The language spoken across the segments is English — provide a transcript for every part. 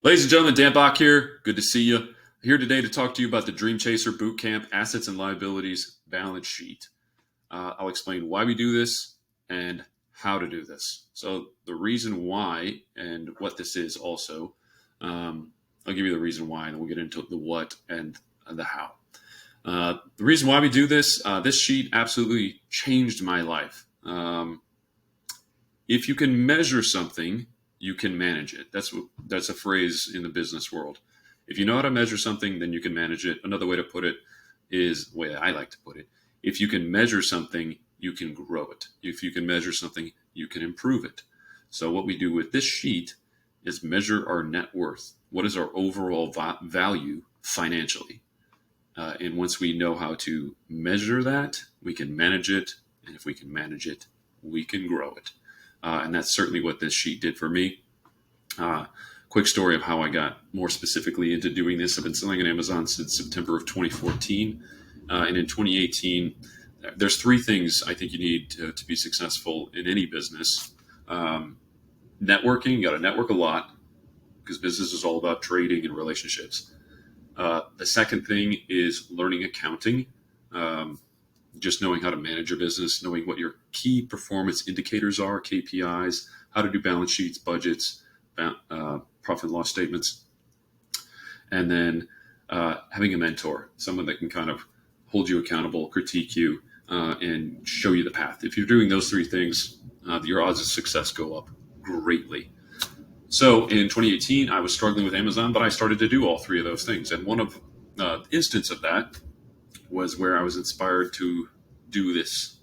Ladies and gentlemen, Dan Bach here. Good to see you. Here today to talk to you about the Dream Chaser Bootcamp Assets and Liabilities Balance Sheet. I'll explain why we do this and how to do this. So, the reason why and what this is also, I'll give you the reason why, and then we'll get into the what and the how. The reason why we do this, this sheet absolutely changed my life. If you can measure something, you can manage it. That's a phrase in the business world. If you know how to measure something, then you can manage it. Another way to put it is the way I like to put it. If you can measure something, you can grow it. If you can measure something, you can improve it. So what we do with this sheet is measure our net worth. What is our overall value financially? And once we know how to measure that, we can manage it. And if we can manage it, we can grow it. And that's certainly what this sheet did for me. Quick story of how I got more specifically into doing this. I've been selling on Amazon since September of 2014. And in 2018, there's three things I think you need to be successful in any business. Networking, you got to network a lot because business is all about trading and relationships. The second thing is learning accounting. Just knowing how to manage your business, knowing what your key performance indicators are, KPIs, how to do balance sheets, budgets, profit and loss statements, and then having a mentor, someone that can kind of hold you accountable, critique you, and show you the path. If you're doing those three things, your odds of success go up greatly. So in 2018, I was struggling with Amazon, but I started to do all three of those things. And one of instance of that was where I was inspired to do this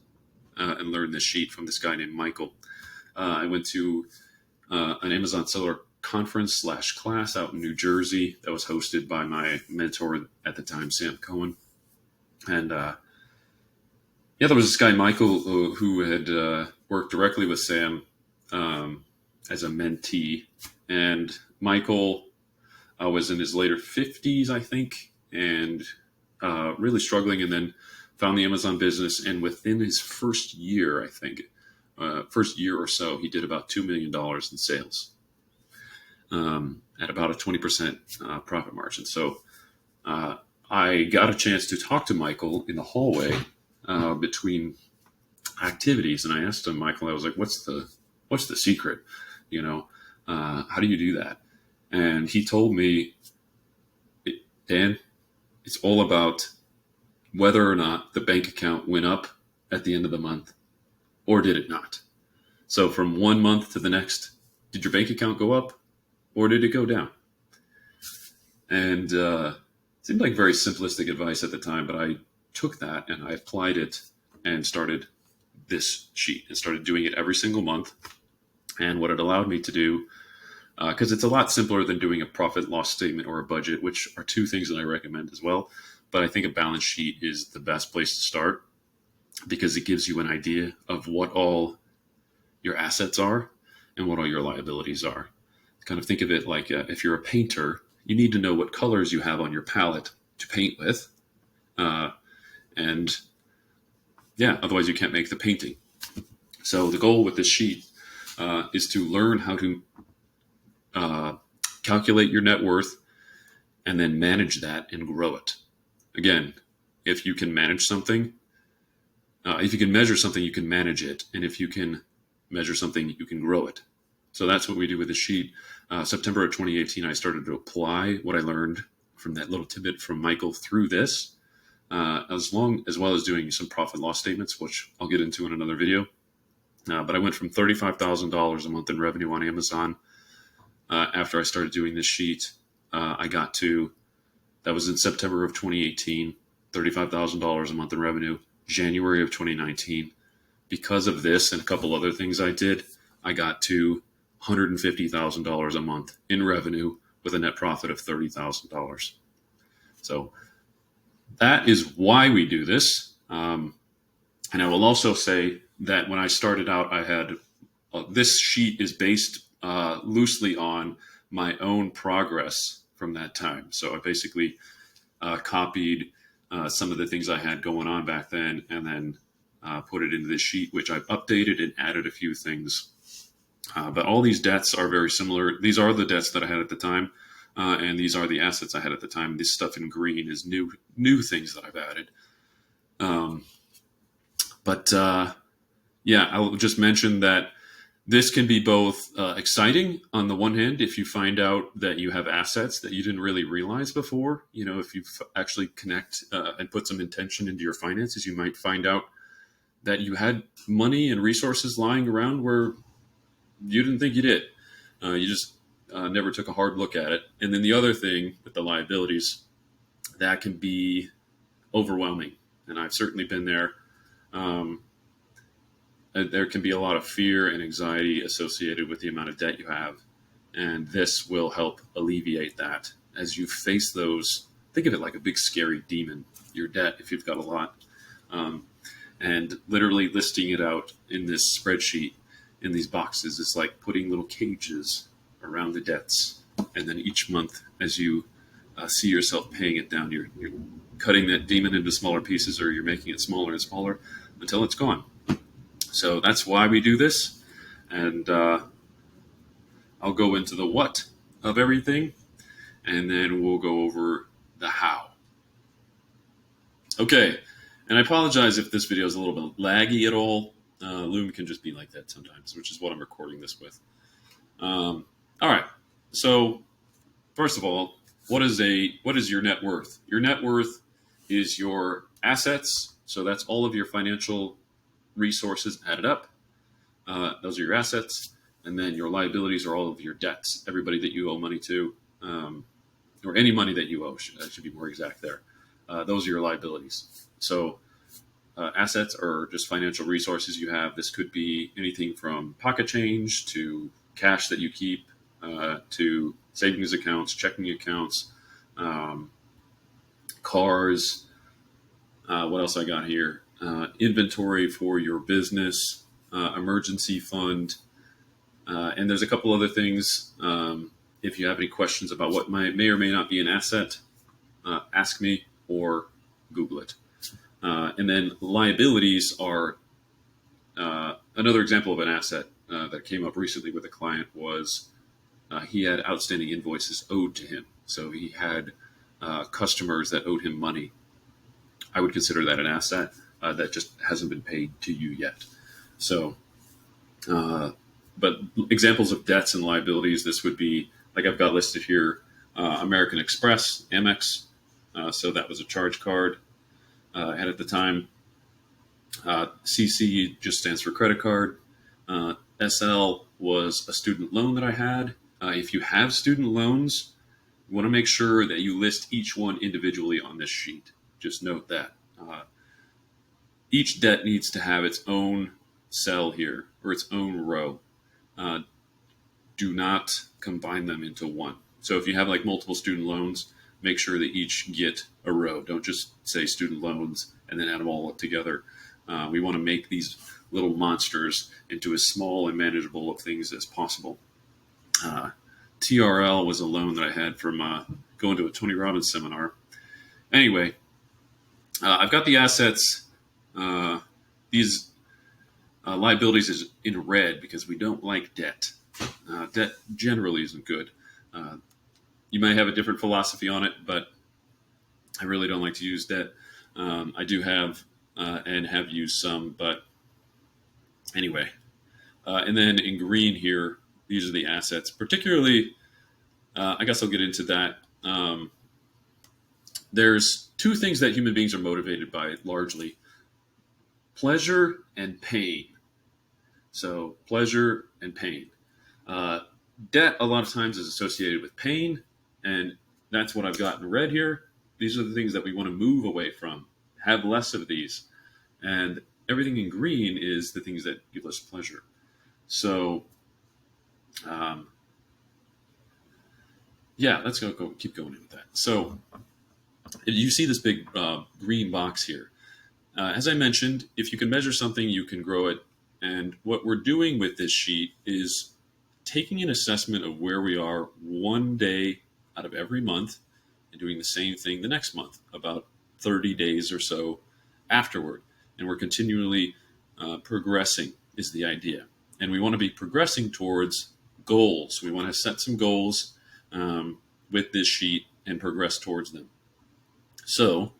and learn this sheet from this guy named Michael. I went to an Amazon seller conference / class out in New Jersey that was hosted by my mentor at the time, Sam Cohen. And there was this guy, Michael, who had worked directly with Sam as a mentee. And Michael was in his later 50s, I think, and really struggling, and then found the Amazon business. And within his first year, I think, first year or so, he did about $2 million in sales at about a 20% profit margin. So I got a chance to talk to Michael in the hallway between activities, and I asked him, Michael, I was like, what's the secret? How do you do that? And he told me, Dan, it's all about whether or not the bank account went up at the end of the month, or did it not? So from one month to the next, did your bank account go up, or did it go down? And it seemed like very simplistic advice at the time, but I took that and I applied it and started this sheet and started doing it every single month. And what it allowed me to do, because it's a lot simpler than doing a profit loss statement or a budget, which are two things that I recommend as well. But I think a balance sheet is the best place to start because it gives you an idea of what all your assets are and what all your liabilities are. Kind of think of it like if you're a painter, you need to know what colors you have on your palette to paint with. Otherwise you can't make the painting. So the goal with this sheet is to learn how to calculate your net worth and then manage that and grow it. Again, if you can manage something, if you can measure something, you can manage it. And if you can measure something, you can grow it. So that's what we do with the sheet. September of 2018, I started to apply what I learned from that little tidbit from Michael through this, as well as doing some profit loss statements, which I'll get into in another video. But I went from $35,000 a month in revenue on Amazon. After I started doing this sheet, I got to, that was in September of 2018, $35,000 a month in revenue. January of 2019, because of this and a couple other things I did, I got to $150,000 a month in revenue with a net profit of $30,000. So that is why we do this. And I will also say that when I started out, I had this sheet is based loosely on my own progress from that time. So I basically copied some of the things I had going on back then and then put it into this sheet, which I've updated and added a few things. But all these debts are very similar. These are the debts that I had at the time. and these are the assets I had at the time. This stuff in green is new things that I've added. Um, but yeah, I will just mention that this can be both exciting on the one hand if you find out that you have assets that you didn't really realize before. If you actually connect and put some intention into your finances, you might find out that you had money and resources lying around where you didn't think you did. You just never took a hard look at it. And then the other thing with the liabilities, that can be overwhelming. And I've certainly been there. Um, there can be a lot of fear and anxiety associated with the amount of debt you have. And this will help alleviate that. As you face those, think of it like a big scary demon, your debt, if you've got a lot. Um, and literally listing it out in this spreadsheet in these boxes is like putting little cages around the debts. And then each month, as you see yourself paying it down, you're cutting that demon into smaller pieces, or you're making it smaller and smaller until it's gone. So that's why we do this. And I'll go into the what of everything, and then we'll go over the how. Okay. And I apologize if this video is a little bit laggy at all. Loom can just be like that sometimes, which is what I'm recording this with. All right. So first of all, what is your net worth? Your net worth is your assets. So that's all of your financial resources added up. Those are your assets. And then your liabilities are all of your debts, everybody that you owe money to, or any money that you owe, I should be more exact there. Those are your liabilities. So assets are just financial resources you have. This could be anything from pocket change to cash that you keep, to savings accounts, checking accounts, cars. What else I got here? Inventory for your business, emergency fund, and there's a couple other things. If you have any questions about what may or may not be an asset, ask me or Google it. And then liabilities are another example of an asset that came up recently with a client was he had outstanding invoices owed to him. So he had customers that owed him money. I would consider that an asset that just hasn't been paid to you yet. So, but examples of debts and liabilities, this would be, like I've got listed here, American Express, Amex. So that was a charge card. And at the time, CC just stands for credit card. SL was a student loan that I had. If you have student loans, you want to make sure that you list each one individually on this sheet. Just note that. Each debt needs to have its own cell here, or its own row. Do not combine them into one. So if you have like multiple student loans, make sure that each get a row. Don't just say student loans and then add them all up together. We want to make these little monsters into as small and manageable of things as possible. TRL was a loan that I had from going to a Tony Robbins seminar. Anyway, I've got the assets. These liabilities is in red because we don't like debt. Debt generally isn't good. You may have a different philosophy on it, but I really don't like to use debt. I do have and have used some, but anyway. And then in green here, these are the assets. Particularly, I guess I'll get into that. There's two things that human beings are motivated by largely: pleasure and pain. So pleasure and pain. Debt a lot of times is associated with pain, and that's what I've got in red here. These are the things that we want to move away from. Have less of these. And everything in green is the things that give us pleasure. So, yeah, let's keep going with that. So, you see this big green box here. As I mentioned, if you can measure something, you can grow it. And what we're doing with this sheet is taking an assessment of where we are one day out of every month and doing the same thing the next month, about 30 days or so afterward. And we're continually progressing is the idea. And we want to be progressing towards goals. We want to set some goals. with this sheet and progress towards them. So,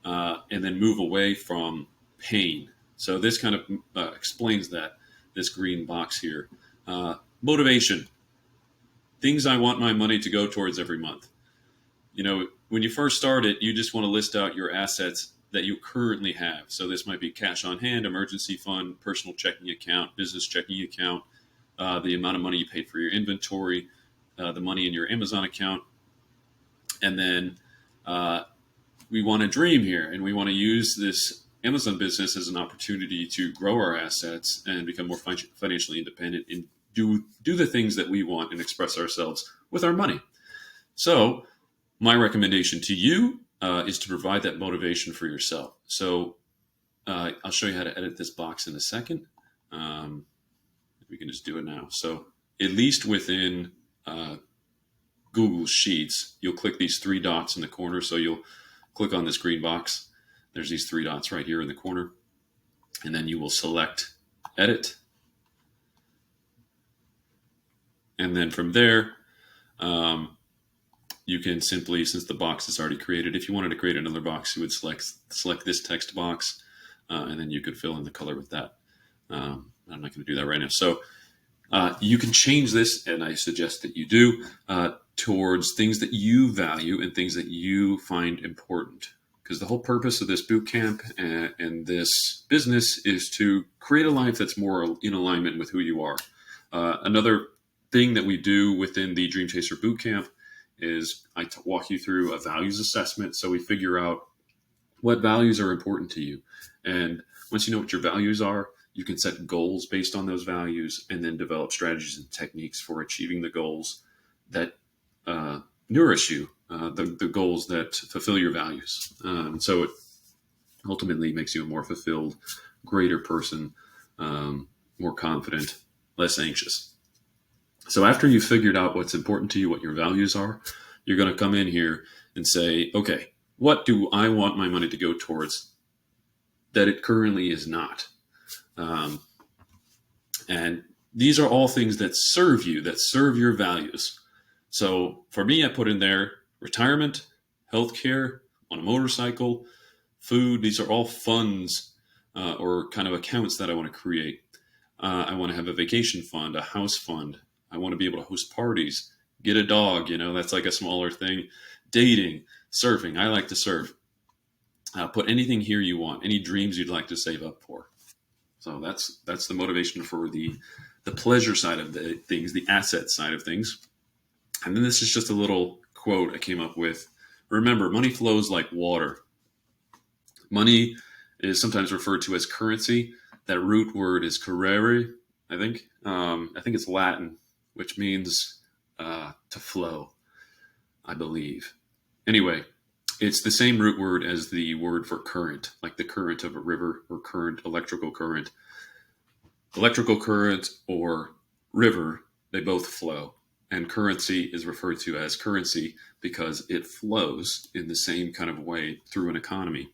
and then move away from pain. So this kind of explains that, this green box here. Motivation, things I want my money to go towards every month. When you first start it, you just want to list out your assets that you currently have. So this might be cash on hand, emergency fund, personal checking account, business checking account, the amount of money you paid for your inventory, the money in your Amazon account. And then we want to dream here, and we want to use this Amazon business as an opportunity to grow our assets and become more financially independent and do the things that we want and express ourselves with our money. So my recommendation to you is to provide that motivation for yourself. So I'll show you how to edit this box in a second. We can just do it now. So at least within Google Sheets, you'll click these three dots in the corner. So you'll click on this green box. There's these three dots right here in the corner. And then you will select Edit. And then from there, you can simply, since the box is already created, if you wanted to create another box, you would select this text box, and then you could fill in the color with that. I'm not going to do that right now. So you can change this, and I suggest that you do, towards things that you value and things that you find important. Because the whole purpose of this boot camp and this business is to create a life that's more in alignment with who you are. Another thing that we do within the Dream Chaser Bootcamp is I walk you through a values assessment. So we figure out what values are important to you. And once you know what your values are, you can set goals based on those values and then develop strategies and techniques for achieving the goals that nourish you, the goals that fulfill your values. So it ultimately makes you a more fulfilled, greater person, more confident, less anxious. So after you've figured out what's important to you, what your values are, you're going to come in here and say, okay, what do I want my money to go towards that it currently is not? And these are all things that serve you, that serve your values. So for me, I put in there retirement, healthcare, on a motorcycle, food. These are all funds or kind of accounts that I want to create. I want to have a vacation fund, a house fund. I want to be able to host parties, get a dog, that's like a smaller thing. Dating, surfing. I like to surf. Put anything here you want, any dreams you'd like to save up for. So that's the motivation for the pleasure side of the things, the asset side of things. And then this is just a little quote I came up with. Remember, money flows like water. Money is sometimes referred to as currency. That root word is currere, I think. I think it's Latin, which means to flow, I believe. Anyway, it's the same root word as the word for current, like the current of a river or current, electrical current. Electrical current or river, they both flow. And currency is referred to as currency because it flows in the same kind of way through an economy.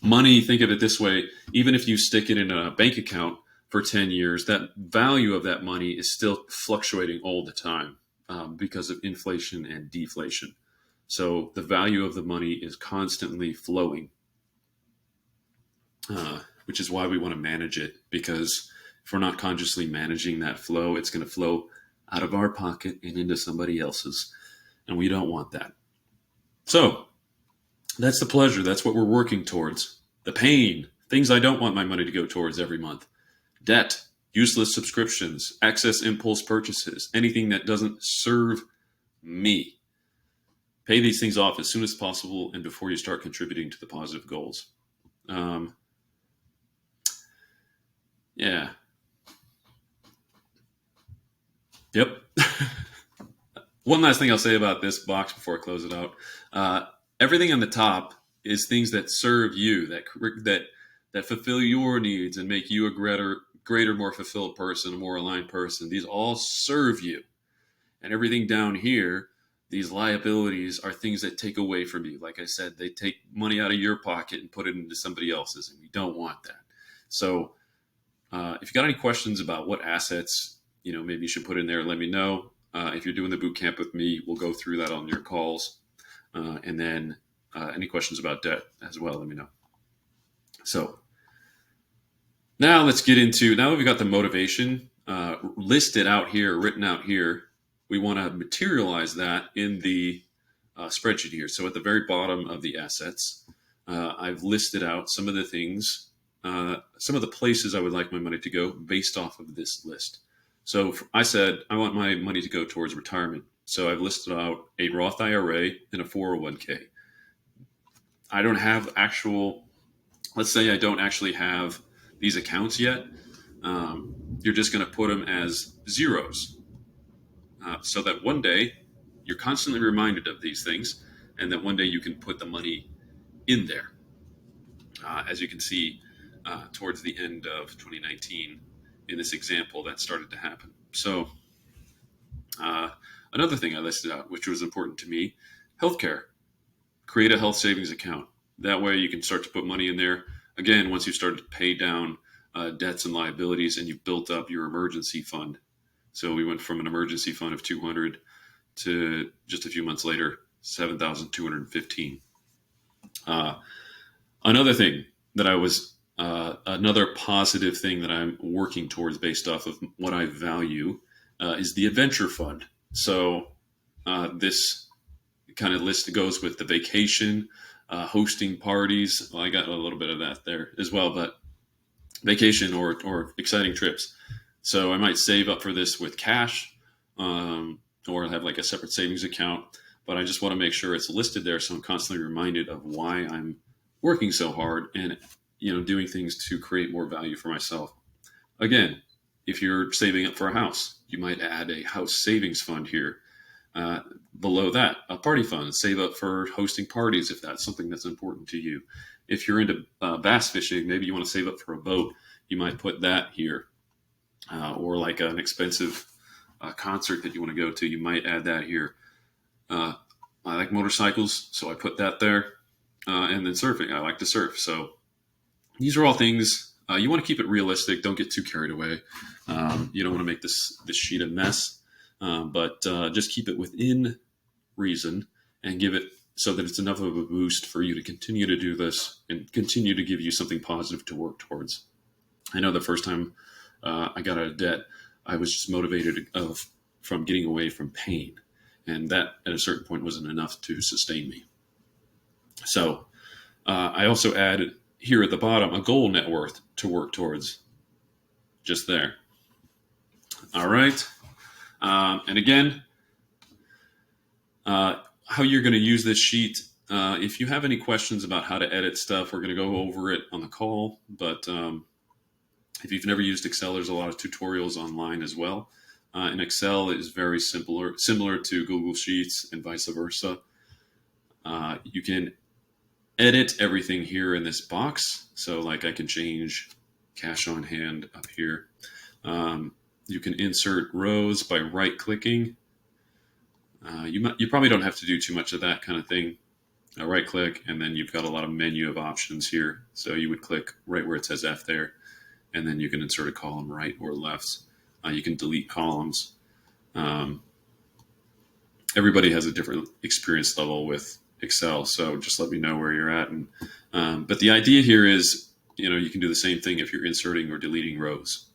Money, think of it this way, even if you stick it in a bank account for 10 years, that value of that money is still fluctuating all the time because of inflation and deflation. So the value of the money is constantly flowing, which is why we want to manage it, because if we're not consciously managing that flow, it's going to flow out of our pocket and into somebody else's, and we don't want that. So that's the pleasure. That's what we're working towards. The pain, things I don't want my money to go towards every month. Debt, useless subscriptions, excess impulse purchases, anything that doesn't serve me. Pay these things off as soon as possible and before you start contributing to the positive goals. Yeah. Yep. One last thing I'll say about this box before I close it out. Everything on the top is things that serve you, that fulfill your needs and make you a greater, more fulfilled person, a more aligned person. These all serve you. And everything down here, these liabilities, are things that take away from you. Like I said, they take money out of your pocket and put it into somebody else's, and we don't want that. So if you got any questions about what assets, maybe you should put in there, let me know. If you're doing the boot camp with me, we'll go through that on your calls. And then any questions about debt as well, let me know. So now let's get into, now that we've got the motivation listed out here, written out here, we want to materialize that in the spreadsheet here. So at the very bottom of the assets, I've listed out some of the things, some of the places I would like my money to go based off of this list. So I said I want my money to go towards retirement. So I've listed out a Roth IRA and a 401k. I don't have actual, let's say I don't actually have these accounts yet. You're just going to put them as zeros so that one day you're constantly reminded of these things, and that one day you can put the money in there. As you can see, towards the end of 2019, in this example, that started to happen. So another thing I listed out, which was important to me, healthcare. Create a health savings account. That way you can start to put money in there. Again, once you start to pay down debts and liabilities and you've built up your emergency fund. So we went from an emergency fund of 200 to just a few months later, 7,215. Another thing that I was, another positive thing that I'm working towards based off of what I value is the adventure fund. So this kind of list goes with the vacation, hosting parties. Well, I got a little bit of that there as well, but vacation or exciting trips. So I might save up for this with cash, or have like a separate savings account, but I just want to make sure it's listed there so I'm constantly reminded of why I'm working so hard and doing things to create more value for myself. Again, if you're saving up for a house, you might add a house savings fund here. Below that, a party fund, save up for hosting parties if that's something that's important to you. If you're into bass fishing, maybe you want to save up for a boat, you might put that here. Or like an expensive concert that you want to go to, you might add that here. I like motorcycles, so I put that there. And then surfing, I like to surf. So these are all things, you want to keep it realistic. Don't get too carried away. You don't want to make this sheet a mess. But just keep it within reason and give it so that it's enough of a boost for you to continue to do this and continue to give you something positive to work towards. I know the first time I got out of debt, I was just motivated from getting away from pain. And that at a certain point wasn't enough to sustain me. So I also added here at the bottom a goal net worth to work towards, just there. All right. And again, how you're going to use this sheet. If you have any questions about how to edit stuff, we're going to go over it on the call. But if you've never used Excel, there's a lot of tutorials online as well. And Excel is very similar to Google Sheets and vice versa. You can edit everything here in this box. So like I can change cash on hand up here. You can insert rows by right-clicking. You probably don't have to do too much of that kind of thing. Right-click, and then you've got a lot of menu of options here. So you would click right where it says F there, and then you can insert a column right or left. You can delete columns. Everybody has a different experience level with Excel, so just let me know where you're at. And but the idea here is, you can do the same thing if you're inserting or deleting rows.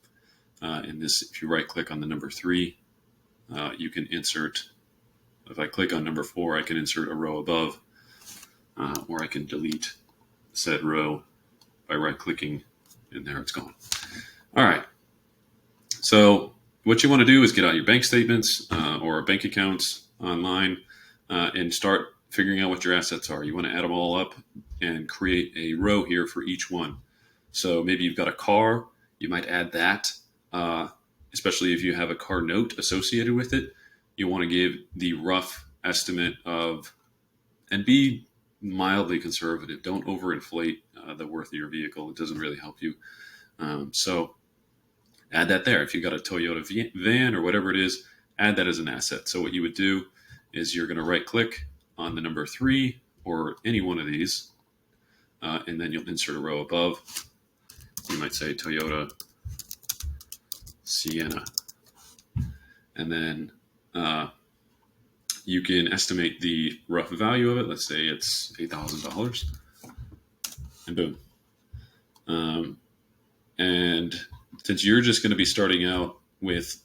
In this, if you right-click on the number 3, you can insert. If I click on number 4, I can insert a row above, or I can delete said row by right-clicking, and there it's gone. All right. So what you want to do is get out your bank statements or bank accounts online and start figuring out what your assets are. You want to add them all up and create a row here for each one. So maybe you've got a car. You might add that, especially if you have a car note associated with it. You want to give the rough estimate of, and be mildly conservative. Don't overinflate the worth of your vehicle. It doesn't really help you. So add that there. If you've got a Toyota van or whatever it is, add that as an asset. So what you would do is you're going to right-click on the number 3 or any one of these, and then you'll insert a row above. You might say Toyota Sienna. And then Uh, you can estimate the rough value of it. Let's say it's $8,000, and boom. Um, and since you're just going to be starting out with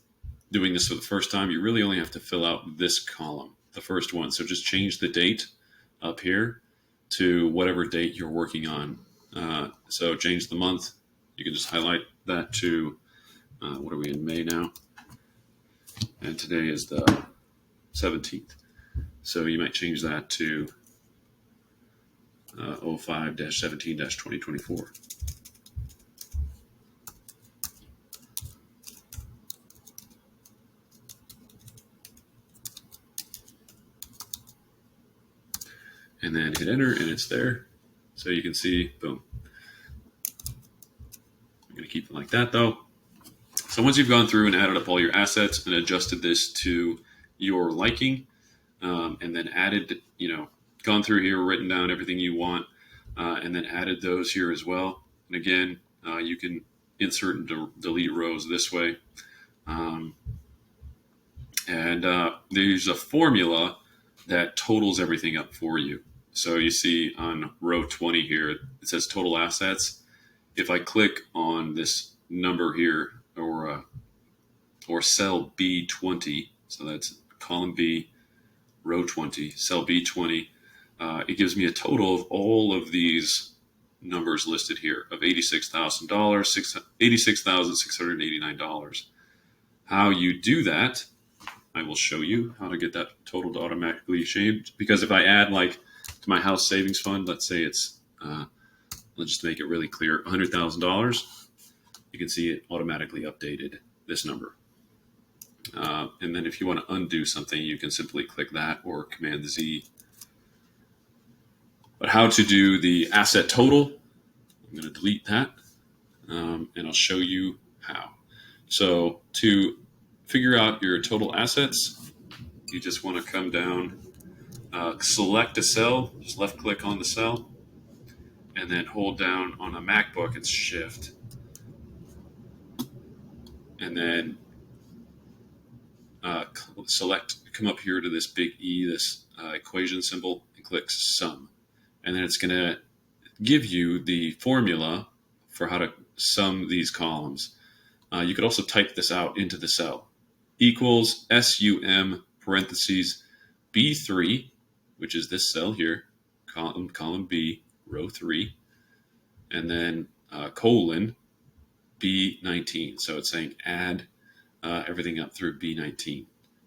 doing this for the first time, you really only have to fill out this column, the first one. So just change the date up here to whatever date you're working on. So change the month. You can just highlight that to, what are we in, May now? And today is the 17th. So you might change that to 05-17-2024. And then hit enter, and it's there. So you can see, boom. I'm going to keep it like that, though. So once you've gone through and added up all your assets and adjusted this to your liking, and then added, gone through here, written down everything you want, and then added those here as well. And again, you can insert and delete rows this way. And there's a formula that totals everything up for you. So you see on row 20 here, it says total assets. If I click on this number here, or cell B20, so that's column B, row 20, cell B20, it gives me a total of all of these numbers listed here of $86,000, $86,689. How you do that, I will show you how to get that total to automatically shaved. Because if I add like to my house savings fund, let's say it's, let's just make it really clear, $100,000, you can see it automatically updated this number. And then if you want to undo something, you can simply click that or Command Z. But how to do the asset total, I'm going to delete that, and I'll show you how. So to figure out your total assets, you just want to come down, select a cell, just left click on the cell, and then hold down on a MacBook, it's Shift. And then come up here to this big E, this equation symbol, and click sum. And then it's going to give you the formula for how to sum these columns. You could also type this out into the cell. Equals SUM parentheses B3, which is this cell here, column B, row 3, and then colon B19. So it's saying add everything up through B19.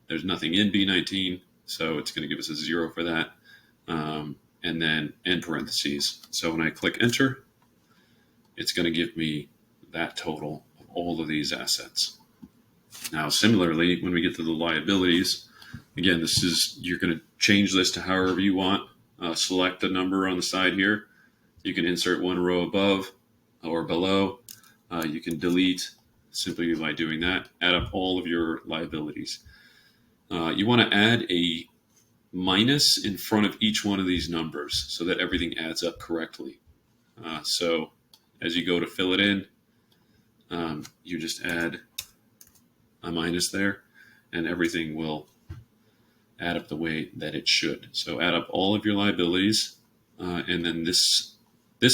There's nothing in B19, so it's going to give us a 0 for that. And then end parentheses. So when I click enter, it's going to give me that total of all of these assets. Now, similarly, when we get to the liabilities, again, you're going to change this to however you want. Select a number on the side here. You can insert one row above or below. You can delete simply by doing that. Add up all of your liabilities. You want to add a minus in front of each one of these numbers so that everything adds up correctly. So as you go to fill it in, you just add a minus there, and everything will add up the way that it should. So add up all of your liabilities, and then this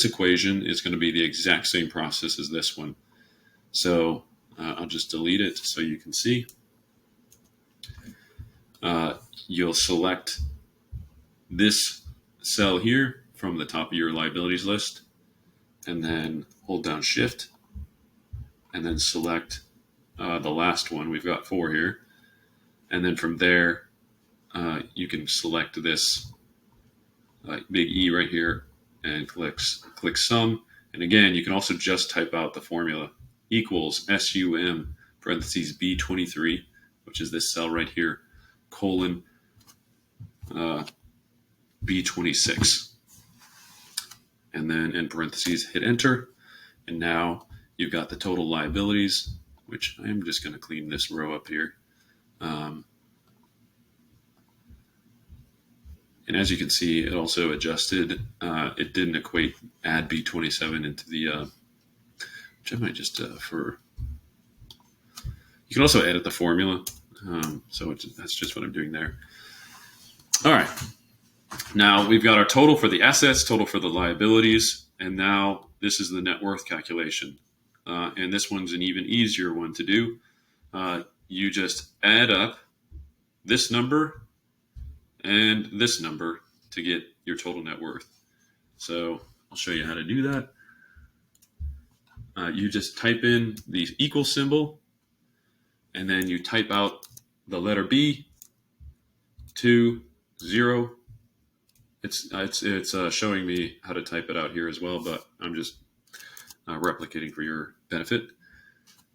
equation is going to be the exact same process as this one. So I'll just delete it so you can see. You'll select this cell here from the top of your liabilities list, and then hold down Shift, and then select the last one. We've got 4 here. And then from there, you can select this big E right here and click sum. And again, you can also just type out the formula equals SUM parentheses B23, which is this cell right here, colon B26. And then in parentheses, hit enter. And now you've got the total liabilities, which I'm just going to clean this row up here. And as you can see, it also adjusted. It didn't add B27 into the, which I might just, you can also edit the formula. So that's just what I'm doing there. All right. Now we've got our total for the assets, total for the liabilities, and now this is the net worth calculation. And this one's an even easier one to do. You just add up this number and this number to get your total net worth. So I'll show you how to do that. You just type in the equal symbol, and then you type out the letter B, 2, 0. It's showing me how to type it out here as well, but I'm just replicating for your benefit.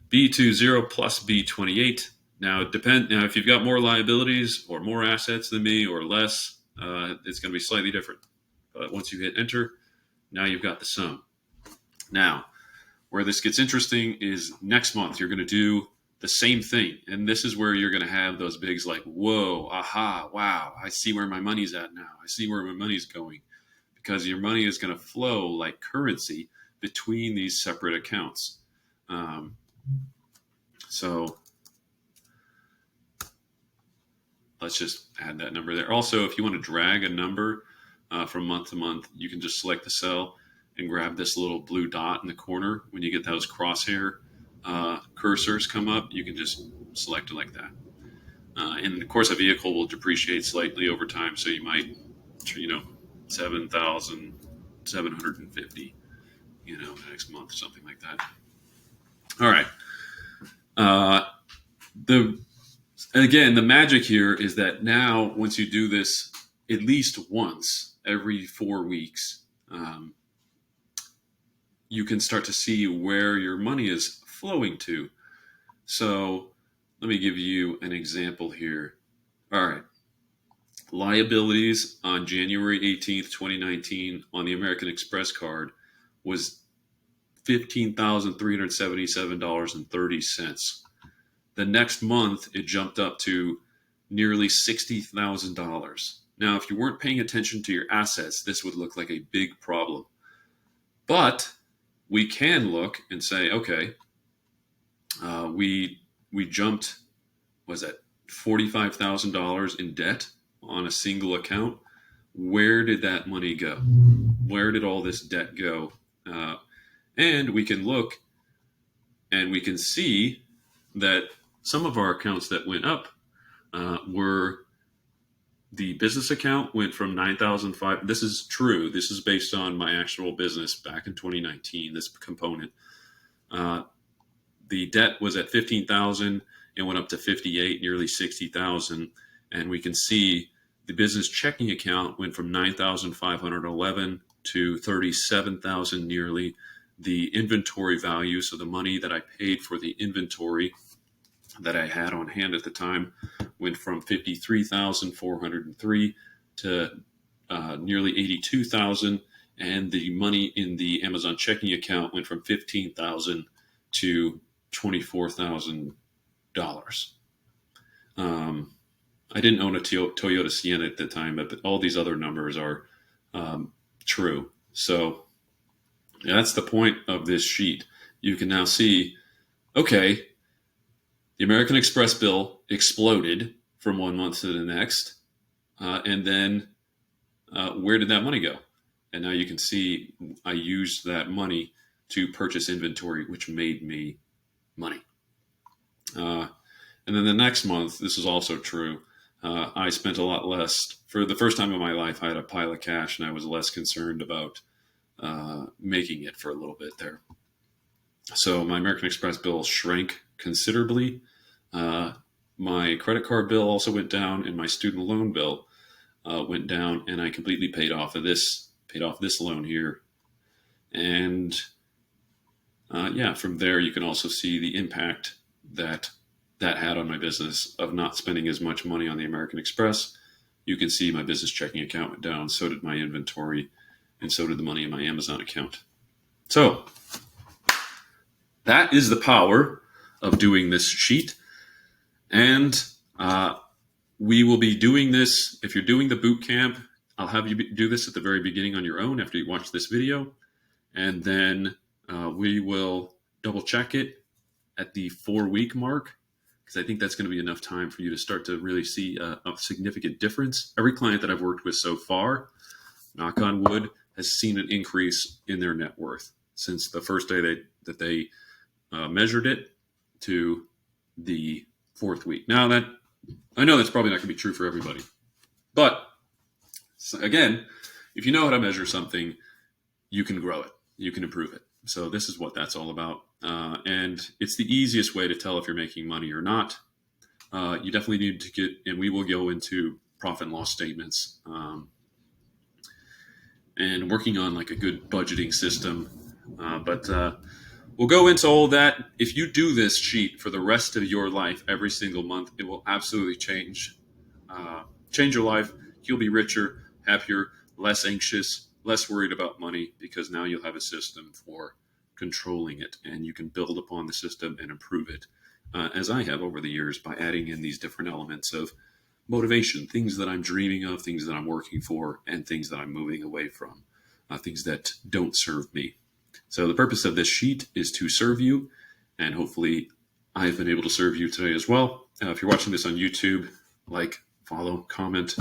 B20 plus B28. Now, if you've got more liabilities or more assets than me or less, it's going to be slightly different. But once you hit enter, now you've got the sum. Now, where this gets interesting is next month you're going to do the same thing. And this is where you're going to have those bigs like, whoa, aha, wow, I see where my money's at now. I see where my money's going. Because your money is going to flow like currency between these separate accounts. So let's just add that number there. Also, if you want to drag a number from month to month, you can just select the cell and grab this little blue dot in the corner. When you get those crosshair cursors come up, you can just select it like that. And of course, a vehicle will depreciate slightly over time, so you might, 7,750, next month, something like that. All right. The magic here is that now, once you do this at least once every 4 weeks, you can start to see where your money is flowing to. So let me give you an example here. All right. Liabilities on January 18th, 2019 on the American Express card was $15,377.30. The next month, it jumped up to nearly $60,000. Now, if you weren't paying attention to your assets, this would look like a big problem. But we can look and say, okay, we jumped, was that $45,000 in debt on a single account? Where did that money go? Where did all this debt go? And we can look and we can see that some of our accounts that went up were the business account went from $9,500. This is true. This is based on my actual business back in 2019, this component. The debt was at $15,000. It went up to $58,000, nearly $60,000. And we can see the business checking account went from $9,511 to $37,000 nearly. The inventory value, so the money that I paid for the inventory that I had on hand at the time, went from $53,403 to nearly $82,000, and the money in the Amazon checking account went from $15,000 to $24,000. I didn't own a Toyota Sienna at the time, but all these other numbers are true. So that's the point of this sheet. You can now see, okay, the American Express bill exploded from one month to the next. And then where did that money go? And now you can see I used that money to purchase inventory, which made me money. And then the next month, this is also true. I spent a lot less. For the first time in my life, I had a pile of cash, and I was less concerned about making it for a little bit there. So my American Express bill shrank considerably. My credit card bill also went down, and my student loan bill went down, and I completely paid off this loan here. And from there you can also see the impact that had on my business of not spending as much money on the American Express. You can see my business checking account went down, so did my inventory, and so did the money in my Amazon account. So that is the power of doing this sheet. And we will be doing this. If you're doing the boot camp, I'll have you do this at the very beginning on your own after you watch this video. And then we will double check it at the 4-week mark. because I think that's going to be enough time for you to start to really see a significant difference. Every client that I've worked with so far, knock on wood, has seen an increase in their net worth since the first day that they measured it to the fourth week. Now, that I know that's probably not going to be true for everybody, but again, if you know how to measure something, you can grow it, you can improve it. So this is what that's all about, and it's the easiest way to tell if you're making money or not. You definitely need to get, and we will go into profit and loss statements, and working on like a good budgeting system. But we'll go into all that. If you do this sheet for the rest of your life, every single month, it will absolutely change your life. You'll be richer, happier, less anxious, less worried about money, because now you'll have a system for controlling it, and you can build upon the system and improve it, as I have over the years, by adding in these different elements of motivation, things that I'm dreaming of, things that I'm working for, and things that I'm moving away from, things that don't serve me. So the purpose of this sheet is to serve you, and hopefully I've been able to serve you today as well. If you're watching this on YouTube, like, follow, comment,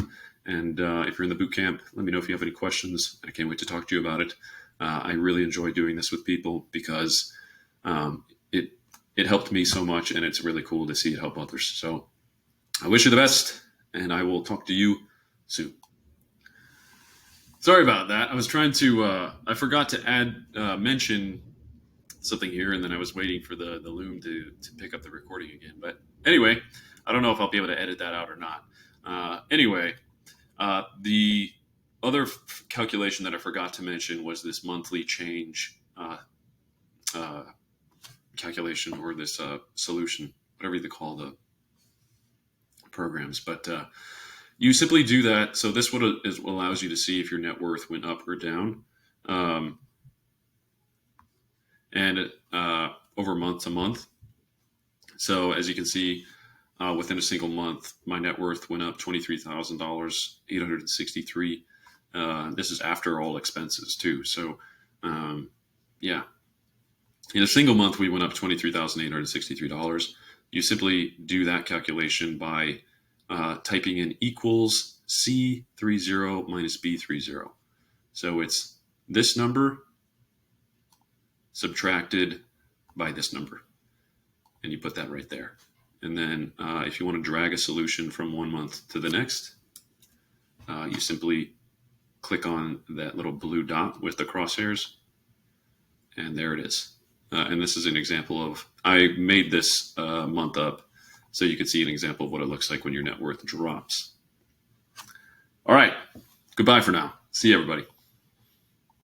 and if you're in the boot camp, let me know if you have any questions. I can't wait to talk to you about it. I really enjoy doing this with people because it helped me so much, and it's really cool to see it help others. So I wish you the best, and I will talk to you soon. Sorry about that. I was trying to, I forgot to mention something here, and then I was waiting for the loom to pick up the recording again. But anyway, I don't know if I'll be able to edit that out or not. The other calculation that I forgot to mention was this monthly change calculation, or this solution, whatever you call the programs. But you simply do that. So this allows you to see if your net worth went up or down, and over month to month. So as you can see, within a single month, my net worth went up $23,863. This is after all expenses too. So yeah, in a single month, we went up $23,863. You simply do that calculation by typing in equals C30 minus B30. So it's this number subtracted by this number, and you put that right there. And then if you want to drag a solution from one month to the next, you simply click on that little blue dot with the crosshairs, and there it is. And this is an example of, I made this month up so you can see an example of what it looks like when your net worth drops. All right. Goodbye for now. See you, everybody.